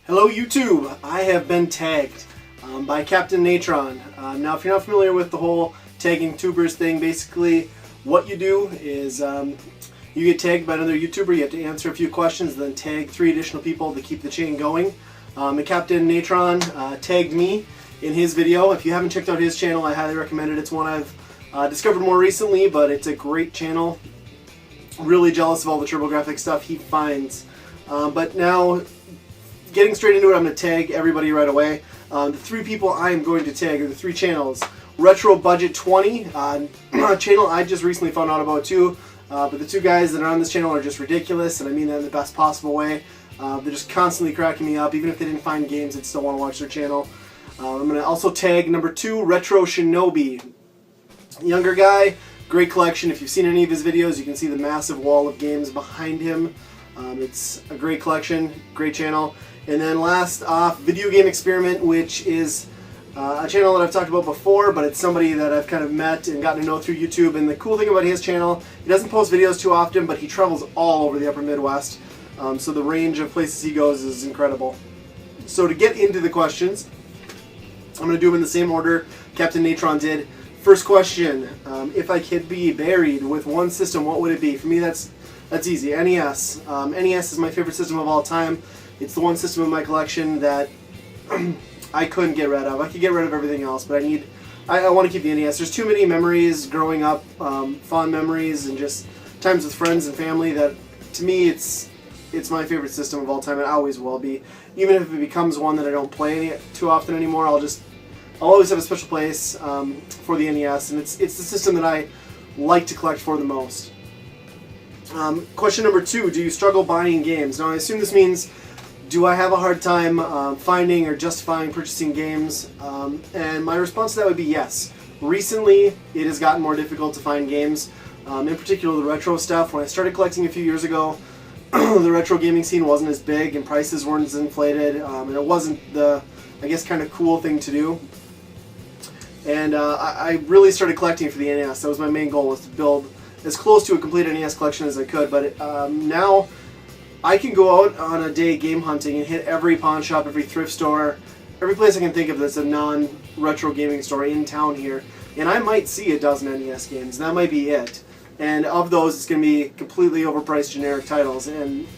Hello YouTube! I have been tagged by Captain Natron. Now if you're not familiar with the whole tagging tubers thing, basically what you do is you get tagged by another YouTuber, you have to answer a few questions, then tag 3 additional people to keep the chain going. And Captain Natron tagged me in his video. If you haven't checked out his channel, I highly recommend it. It's one I've discovered more recently, but it's a great channel. Really jealous of all the TurboGrafx stuff he finds. But now, getting straight into it, I'm going to tag everybody right away. The 3 people I am going to tag are the 3 channels. Retro Budget 20, a channel I just recently found out about too. But the 2 guys that are on this channel are just ridiculous, and I mean that in the best possible way. They're just constantly cracking me up. Even if they didn't find games, I'd still want to watch their channel. I'm going to also tag number 2, Retro Shinobi. Younger guy, great collection. If you've seen any of his videos, you can see the massive wall of games behind him. It's a great collection, great channel. And then last off, Video Game Experiment, which is a channel that I've talked about before, but it's somebody that I've kind of met and gotten to know through YouTube. And the cool thing about his channel, he doesn't post videos too often, but he travels all over the upper Midwest. So the range of places he goes is incredible. So to get into the questions, I'm going to do them in the same order Captain Natron did. First question, if I could be buried with one system, what would it be? For me, that's easy, NES. NES is my favorite system of all time. It's the one system in my collection that I couldn't get rid of. I could get rid of everything else, but I want to keep the NES. There's too many memories growing up, fond memories, and just times with friends and family that, to me, it's my favorite system of all time. It always will be. Even if it becomes one that I don't play too often anymore, I'll always have a special place for the NES, and it's the system that I like to collect for the most. Question number 2, do you struggle buying games? Now I assume this means, do I have a hard time finding or justifying purchasing games? And my response to that would be yes. Recently, it has gotten more difficult to find games, in particular the retro stuff. When I started collecting a few years ago, the retro gaming scene wasn't as big and prices weren't as inflated, and it wasn't the, I guess, kind of cool thing to do. And I really started collecting for the NES. That was my main goal, was to build as close to a complete NES collection as I could. But now I can go out on a day game hunting and hit every pawn shop, every thrift store, every place I can think of that's a non-retro gaming store in town here, and I might see a dozen NES games, and that might be it. And of those, it's going to be completely overpriced generic titles, and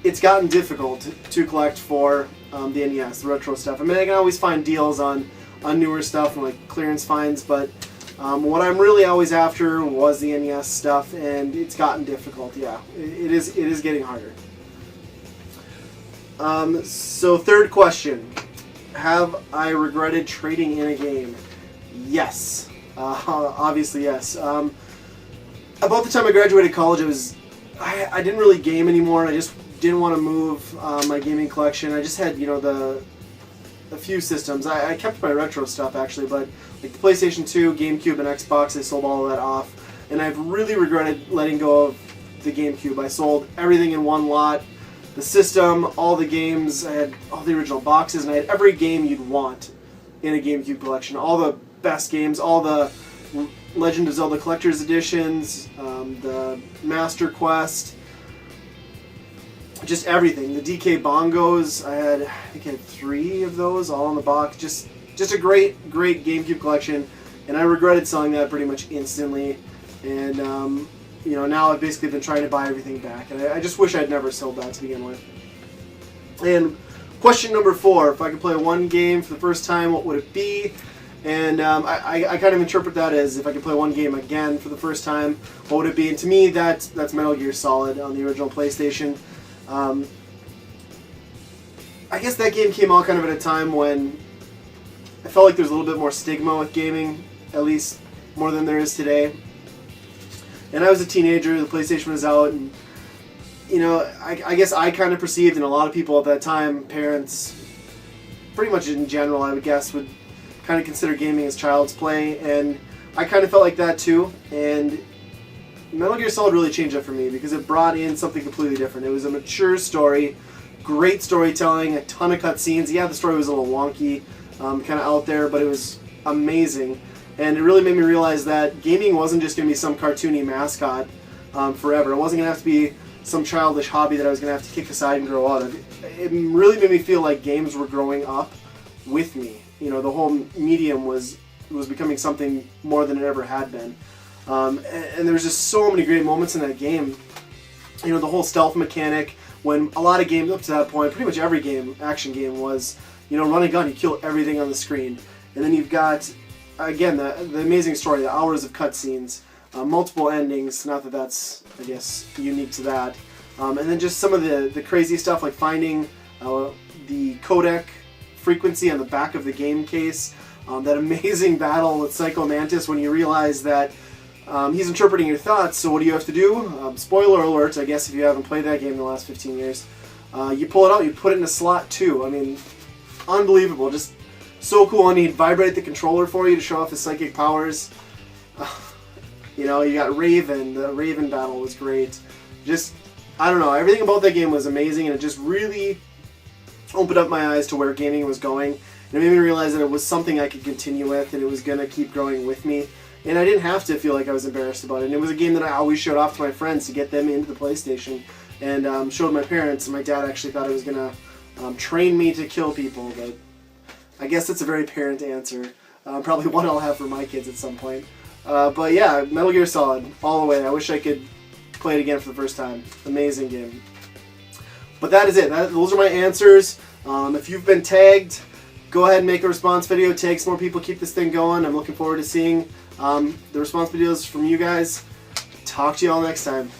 it's gotten difficult to collect for the NES, the retro stuff. I mean, I can always find deals on newer stuff and like clearance finds, but what I'm really always after was the NES stuff, and it's gotten difficult. Yeah, it is getting harder. So third question, have I regretted trading in a game? Yes, obviously yes. About the time I graduated college, I didn't really game anymore, and I just didn't want to move my gaming collection. I just had, a few systems. I kept my retro stuff actually, but like the PlayStation 2, GameCube, and Xbox, I sold all of that off, and I've really regretted letting go of the GameCube. I sold everything in one lot, the system, all the games. I had all the original boxes, and I had every game you'd want in a GameCube collection. All the best games, all the Legend of Zelda Collector's Editions, the Master Quest, just everything. The DK Bongos, I think I had 3 of those, all in the box. Just a great GameCube collection, and I regretted selling that pretty much instantly. And now I've basically been trying to buy everything back, and I just wish I'd never sold that to begin with. And question number 4, if I could play one game for the first time, what would it be? And I kind of interpret that as, if I could play one game again for the first time, what would it be? And to me, that's Metal Gear Solid on the original PlayStation. I guess that game came out kind of at a time when I felt like there was a little bit more stigma with gaming, at least more than there is today. And I was a teenager, the PlayStation was out, and I guess I kind of perceived, and a lot of people at that time, parents, pretty much in general, I would guess, would kind of consider gaming as child's play, and I kind of felt like that too. And Metal Gear Solid really changed that for me, because it brought in something completely different. It was a mature story, great storytelling, a ton of cutscenes. Yeah, the story was a little wonky, kind of out there, but it was amazing. And it really made me realize that gaming wasn't just going to be some cartoony mascot forever. It wasn't going to have to be some childish hobby that I was going to have to kick aside and grow out of. It really made me feel like games were growing up with me. You know, the whole medium was becoming something more than it ever had been. And there's just so many great moments in that game. You know, the whole stealth mechanic, when a lot of games up to that point, pretty much every game, action game, was, you know, run and gun, you kill everything on the screen. And then you've got, again, the amazing story, the hours of cutscenes, multiple endings, not that that's, I guess, unique to that. And then just some of the crazy stuff, like finding the codec frequency on the back of the game case. That amazing battle with Psycho Mantis when you realize that he's interpreting your thoughts, so what do you have to do? Spoiler alert, I guess, if you haven't played that game in the last 15 years. You pull it out, you put it in a slot 2. I mean, unbelievable. Just so cool. And he'd vibrate the controller for you to show off his psychic powers. You know, you got Raven. The Raven battle was great. Just, I don't know, everything about that game was amazing, and it just really opened up my eyes to where gaming was going. And it made me realize that it was something I could continue with, and it was going to keep growing with me. And I didn't have to feel like I was embarrassed about it. And it was a game that I always showed off to my friends to get them into the PlayStation. And showed my parents, and my dad actually thought it was going to train me to kill people. But I guess that's a very parent answer. Probably one I'll have for my kids at some point. But yeah, Metal Gear Solid, all the way. I wish I could play it again for the first time. Amazing game. But that is it. Those are my answers. If you've been tagged, go ahead and make a response video. Tag some more people. Keep this thing going. I'm looking forward to seeing the response videos from you guys. Talk to you all next time.